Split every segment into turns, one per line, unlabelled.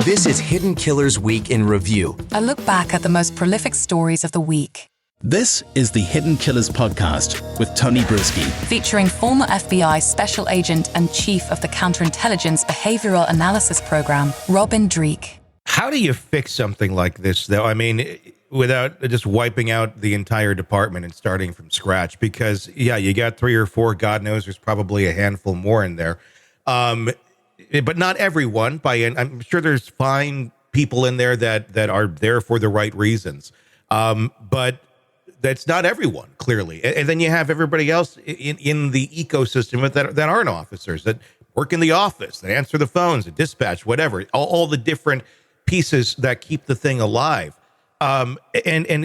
This is Hidden Killers Week in Review.
A look back at the most prolific stories of the week.
This is the Hidden Killers podcast with Tony Brueski.
Featuring former FBI Special Agent and Chief of the Counterintelligence Behavioral Analysis Program, Robin Dreeke.
How do you fix something like this, though? I mean, without just wiping out the entire department and starting from scratch? Because, yeah, you got 3 or 4, God knows there's probably a handful more in there. But not everyone. I'm sure there's fine people in there that are there for the right reasons. But that's not everyone, clearly. And then you have everybody else in the ecosystem that aren't officers, that work in the office, that answer the phones, that dispatch, whatever, all the different pieces that keep the thing alive. And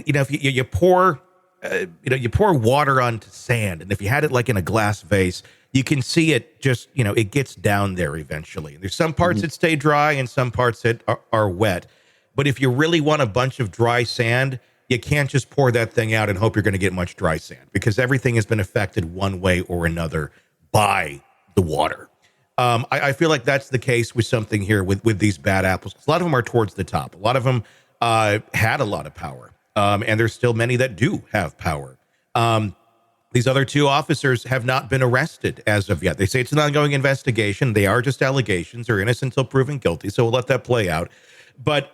you know, if you pour water onto sand, and if you had it like in a glass vase, you can see it just, it gets down there eventually. There's some parts that stay dry and some parts that are wet. But if you really want a bunch of dry sand, you can't just pour that thing out and hope you're going to get much dry sand, because everything has been affected one way or another by the water. I feel like that's the case with something here with these bad apples. A lot of them are towards the top. A lot of them had a lot of power. And there's still many that do have power. These other 2 officers have not been arrested as of yet. They say it's an ongoing investigation. They are just allegations. They're innocent until proven guilty. So we'll let that play out. But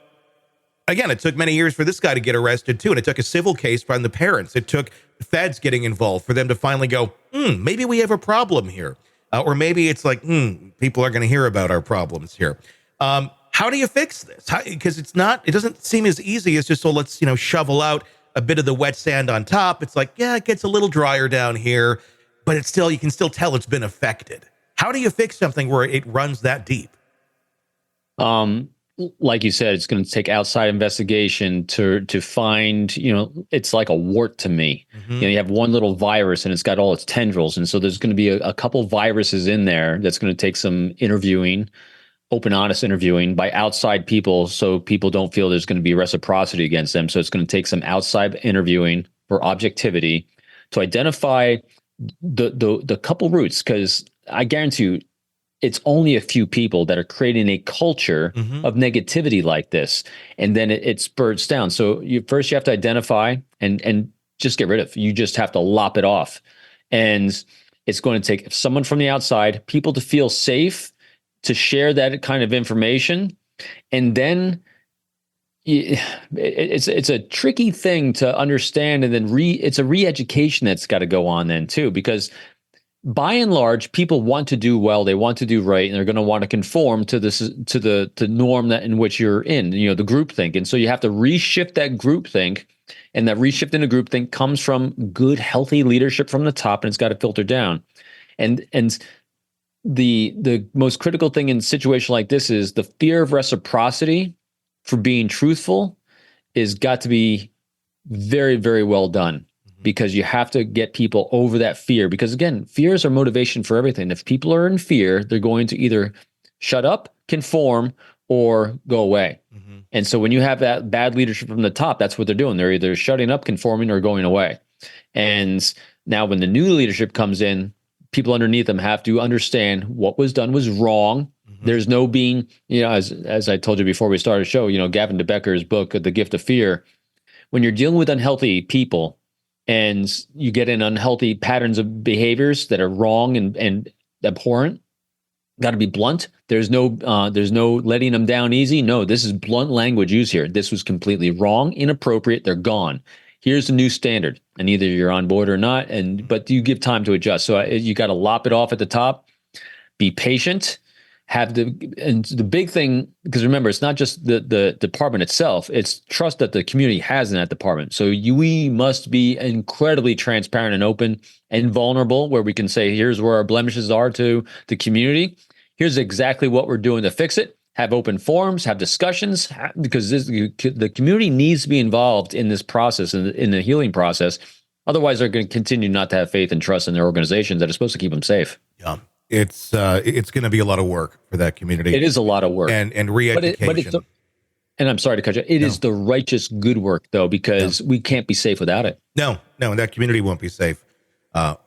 again, it took many years for this guy to get arrested too. And it took a civil case from the parents. It took the feds getting involved for them to finally go, maybe we have a problem here. Or maybe it's like, people are going to hear about our problems here. How do you fix this? Because it doesn't seem as easy as just, let's, shovel out a bit of the wet sand on top. It's like, yeah, it gets a little drier down here, but you can still tell it's been affected. How do you fix something where it runs that deep?
Like you said, it's going to take outside investigation to find, it's like a wart to me. Mm-hmm. You have one little virus and it's got all its tendrils. And so there's going to be a couple viruses in there that's going to take some interviewing, open, honest interviewing by outside people, so people don't feel there's going to be reciprocity against them. So it's going to take some outside interviewing for objectivity to identify the couple roots, because I guarantee you, it's only a few people that are creating a culture of negativity like this, and then it spurts down. So you have to identify and just get rid of. You just have to lop it off, and it's going to take someone from the outside, people to feel safe to share that kind of information. And then it's a tricky thing to understand. And then it's a re-education that's got to go on then too, because by and large, people want to do well, they want to do right, and they're going to want to conform to the norm that in which you're in, the groupthink. And so you have to reshift that groupthink, and that reshift in a groupthink comes from good, healthy leadership from the top, and it's got to filter down. And the most critical thing in a situation like this is the fear of reciprocity for being truthful is got to be very, very well done, because you have to get people over that fear. Because again, fears are motivation for everything. If people are in fear, they're going to either shut up, conform, or go away. Mm-hmm. And so when you have that bad leadership from the top, that's what they're doing. They're either shutting up, conforming, or going away. And now when the new leadership comes in, people underneath them have to understand what was done was wrong. Mm-hmm. There's no being, as I told you before we started the show, Gavin de Becker's book, The Gift of Fear. When you're dealing with unhealthy people and you get in unhealthy patterns of behaviors that are wrong and abhorrent, got to be blunt. There's no letting them down easy. No, this is blunt language used here. This was completely wrong, inappropriate. They're gone. Here's the new standard, and either you're on board or not. But you give time to adjust. So you got to lop it off at the top. Be patient. And the big thing, because remember, it's not just the department itself. It's trust that the community has in that department. So we must be incredibly transparent and open and vulnerable, where we can say, here's where our blemishes are to the community. Here's exactly what we're doing to fix it. Have open forums, have discussions, because the community needs to be involved in this process, in the healing process. Otherwise, they're going to continue not to have faith and trust in their organizations that are supposed to keep them safe.
Yeah, it's going to be a lot of work for that community.
It is a lot of work,
and re-education.
And I'm sorry to cut you. It is the righteous good work, though, because we can't be safe without it.
No, and that community won't be safe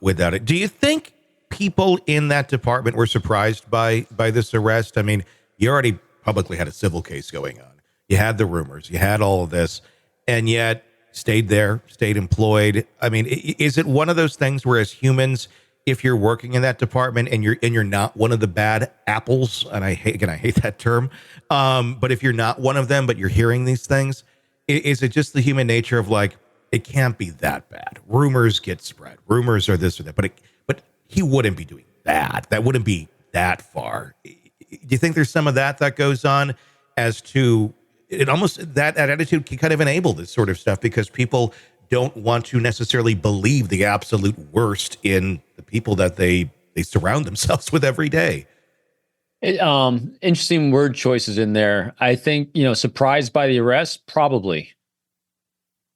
without it. Do you think people in that department were surprised by this arrest? I mean, you already publicly had a civil case going on. You had the rumors, you had all of this, and yet stayed there, stayed employed. I mean, is it one of those things where as humans, if you're working in that department and you're not one of the bad apples, and I hate that term, but if you're not one of them, but you're hearing these things, is it just the human nature of like, it can't be that bad. Rumors get spread. Rumors are this or that, but he wouldn't be doing that. That wouldn't be that far. Do you think there's some of that goes on as to it almost that attitude can kind of enable this sort of stuff because people don't want to necessarily believe the absolute worst in the people that they surround themselves with every day?
Interesting word choices in there. I think, surprised by the arrest, probably.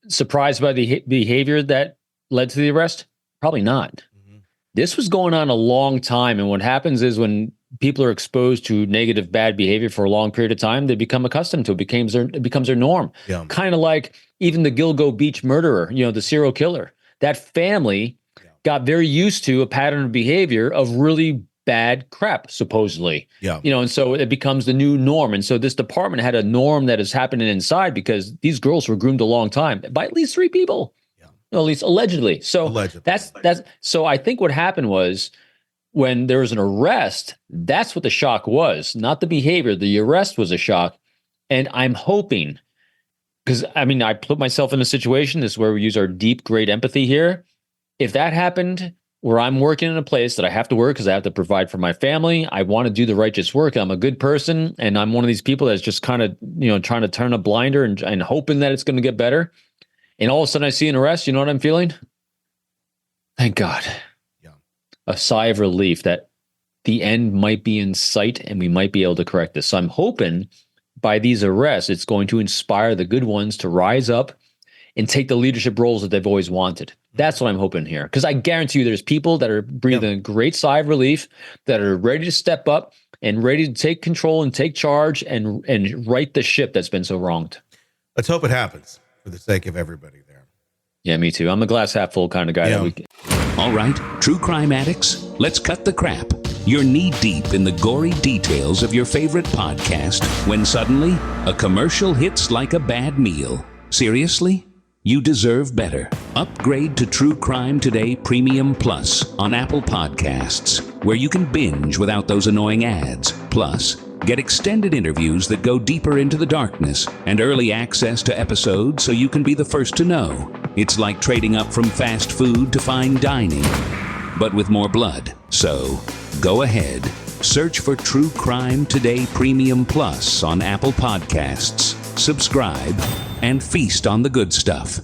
Surprised by the behavior that led to the arrest, probably not. Mm-hmm. This was going on a long time. And what happens is when people are exposed to negative, bad behavior for a long period of time, they become accustomed to it. It becomes their norm. Yeah. Kind of like even the Gilgo Beach murderer, the serial killer. That family got very used to a pattern of behavior of really bad crap, supposedly. Yeah. And so it becomes the new norm. And so this department had a norm that is happening inside because these girls were groomed a long time by at least 3 people. Yeah. At least allegedly. So that's so I think what happened was when there was an arrest, that's what the shock was, not the behavior. The arrest was a shock. And I'm hoping, because I put myself in a situation, this is where we use our deep, great empathy here. If that happened where I'm working in a place that I have to work because I have to provide for my family, I want to do the righteous work. I'm a good person. And I'm one of these people that's just kind of, trying to turn a blinder and hoping that it's going to get better. And all of a sudden I see an arrest. You know what I'm feeling? Thank God. A sigh of relief that the end might be in sight and we might be able to correct this. So I'm hoping by these arrests, it's going to inspire the good ones to rise up and take the leadership roles that they've always wanted. That's what I'm hoping here. Because I guarantee you there's people that are breathing a great sigh of relief, that are ready to step up and ready to take control and take charge and right the ship that's been so wronged.
Let's hope it happens for the sake of everybody there.
Yeah, me too. I'm a glass half full kind of guy.
All right, true crime addicts, let's cut the crap. You're knee-deep in the gory details of your favorite podcast when suddenly a commercial hits like a bad meal. Seriously? You deserve better. Upgrade to True Crime Today Premium Plus on Apple Podcasts, where you can binge without those annoying ads. Plus, get extended interviews that go deeper into the darkness and early access to episodes so you can be the first to know. It's like trading up from fast food to fine dining, but with more blood. So, go ahead. Search for True Crime Today Premium Plus on Apple Podcasts. Subscribe and feast on the good stuff.